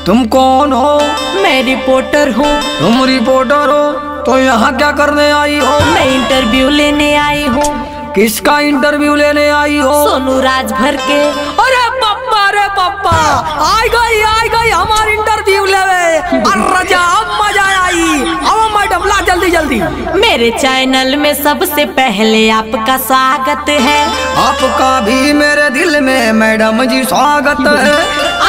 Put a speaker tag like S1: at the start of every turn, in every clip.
S1: तुम कौन हो?
S2: मैं रिपोर्टर हूँ।
S1: तुम रिपोर्टर हो तो यहाँ क्या करने आई हो?
S2: मैं इंटरव्यू लेने आई हूँ।
S1: किसका इंटरव्यू लेने आई हो?
S2: सोनू राजभर के।
S1: अरे पप्पा आई गई हमारी इंटरव्यू लेवे। अरे अब मजा आई। अब मैडम ला जल्दी।
S2: मेरे चैनल में सबसे पहले आपका स्वागत है।
S1: आपका भी मेरे दिल में मैडम जी स्वागत है।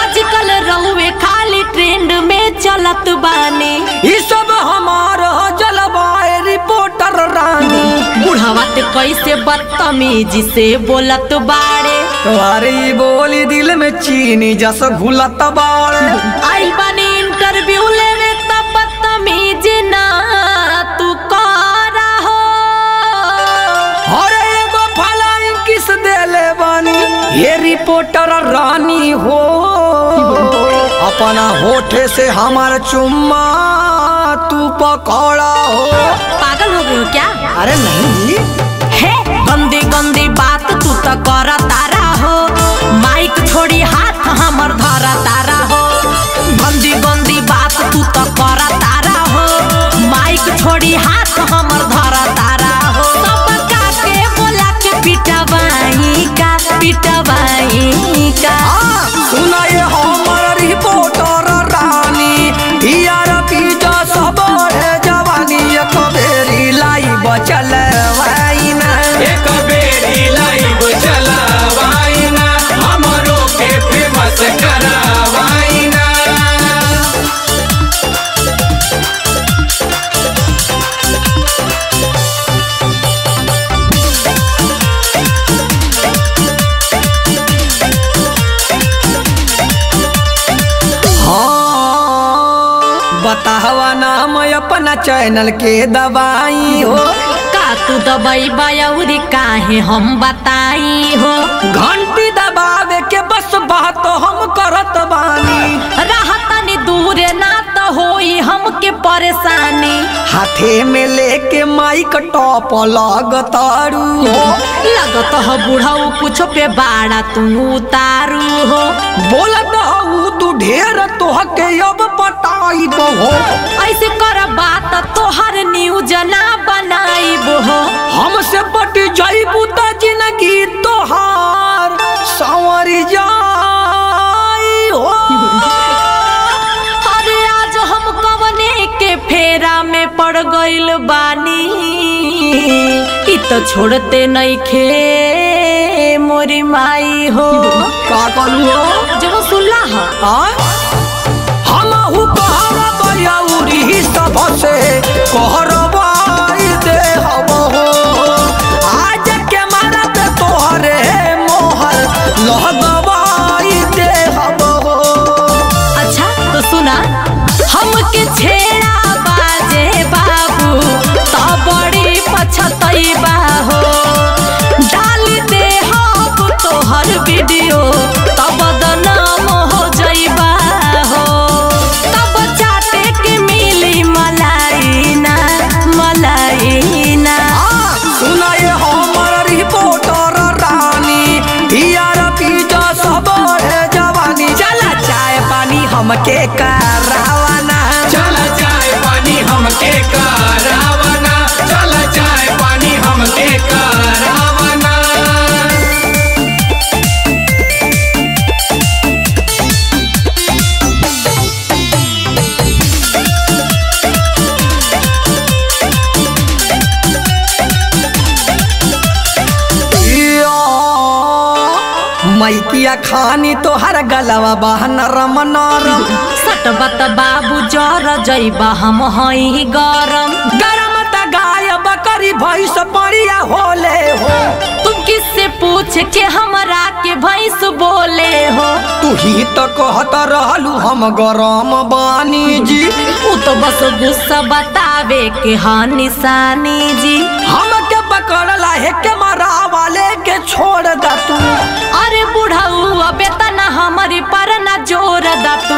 S2: आजकल रहुए खाली ट्रेंड में चलत बानी।
S1: ये सब हमारा जलवाए रिपोर्टर रानी।
S2: बुढ़ावा ते कैसे बदतमीजी से बोलत बाड़े।
S1: तुम्हारी बोली दिल में चीनी जस घुलत बाड़े।
S2: आई बानी इंटरव्यू लेने तब बदतमीजी ना तू करा हो।
S1: अरे एगो फलाइन किस देले बानी। ये रिपोर्टर रानी हो। अपना होठे से हमार चुम्मा तू पकड़ा हो।
S2: पागल हो गए हो क्या?
S1: अरे नहीं जी।
S2: है गंदी बात तू तो कर तारा हो। माइक छोड़ी हाथ हमर धर तारा हो। गंदी बात तू तो कर तारा हो। माइक छोड़ी हाथ हमर धर तारा हो। सबका के बोला के पिटवाई का।
S1: सुना ये हमार रिपोर्टर रानी। यार पीछा सब है जवानी। एक बेरी लाइव चलवाइना।
S3: एक बेरी लाइव चलवाइना। हमरो के फेमस करवाइना।
S1: बतावा नाम अपना चैनल के दवाई हो।
S2: का तू दबाई बायौरी काहे हम बताई हो।
S1: घंटी दबावे के बस बात हम करत बानी।
S2: रहतनी दूर ना तो होई हमके परेशानी।
S1: हाथे में लेके माइक टॉप लगतारू हो।
S2: लगत हो बुढ़ाऊ कुछ पे बाड़ा तू उतारू हो।
S1: बोलत हो तू ढेर तोहके अब पटाई हो।
S2: ऐसे कर बात तोहर न्यूज ना बनाई हो।
S1: हमसे पट जाइबू त जिंदगी तोहार संवरी जाई हो।
S2: अरे आज हम कवने के फेरा में पड़ गइल बानी। इ तो छोड़ते नहीं खे मोरी माई हो।
S1: का करू हो?
S2: जो सुनला है
S1: हमहु कहरा बयाउरी सब से कहरबाई दे हम हो। आज के मारा पे तोहरे मोहर लगवाई दे हम हो।
S2: अच्छा तो सुना हमके छेड़ा बाजे बाबू तो बड़ी पछतैबा हो। डाली दे हम तोहर वीडियो तब बदनाम हो जइबा हो। तब चाटे के मिली मलाइना।
S1: सुना ये हमार रिपोर्टर रानी। यार पीछा सब है जवानी। चला चाय पानी हमके करावाना।
S3: चला चाय पानी हमके करावना। चला चाय पानी हमके करावना।
S1: मैकिया खानी तोहर गलवा बह नरम नरम।
S2: सटबत बाबू जर जइबा हम हई गरम।
S1: गरम त गाय बकरी भैंस बढ़िया होले हो।
S2: तुम किससे पूछ के हमरा के भैंस बोले हो।
S1: तू ही तो कहत रहलू हम गरम बानी जी।
S2: उ तो बस गुस्सा बतावे के हाँ निशानी जी।
S1: हमके पकड़ला है के मरा वाले के छोड़ दा तू।
S2: अरे बुढ़ाऊ अबे तना हमारी पर न जोर दा तू।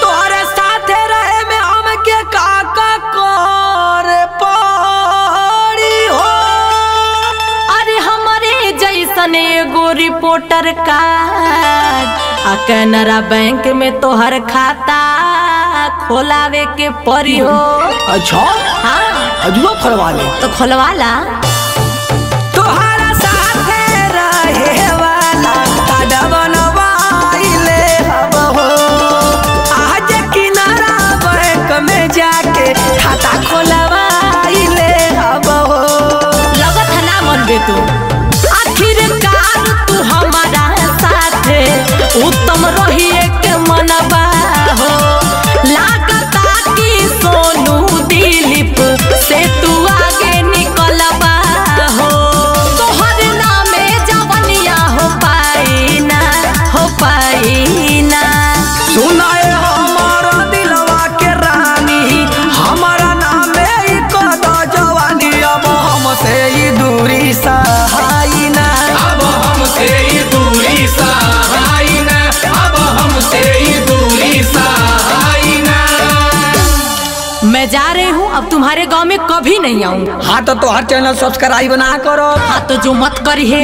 S1: तोहरे साथे रहे में हमके काका कर पड़ी हो।
S2: अरे हमारे जैसन एगो रिपोर्टर का कैनरा बैंक में तोहर खाता खोलावे के परी हो।
S1: अच्छा
S2: हाँ
S1: अजुआ खोलवा ले
S2: तो खोलवाला।
S1: तोहरा साथे रहे वाला कादा बनवाइले हब हो। आज किनारा बैंक में जाके खाता खोलवाइले हब हो।
S2: लगत है ना मन बे तू। आखिरकार तू हमारा साथे उत्तम रहिए के मनबा हो। लागता कि सोनू दिलीप से तू आगे निकलबा हो। तोहर नामे जवनिया हो पाई ना, हो पाई ना।
S1: सुनाए हमारा दिलवा के रानी, हमारा नामे ही कदा जवानी। अब हमसे ही दूरी सहाई ना,
S3: अब हमसे ही दूरी सहाई ना, अब हमसे ही दूरी सहाई ना।
S2: मैं जा रही हूँ, अब तुम्हारे गांव में कभी नहीं आऊंगा।
S1: हाँ तो हर चैनल सब्सक्राइब ना करो।
S2: हाँ तो जो मत करिए।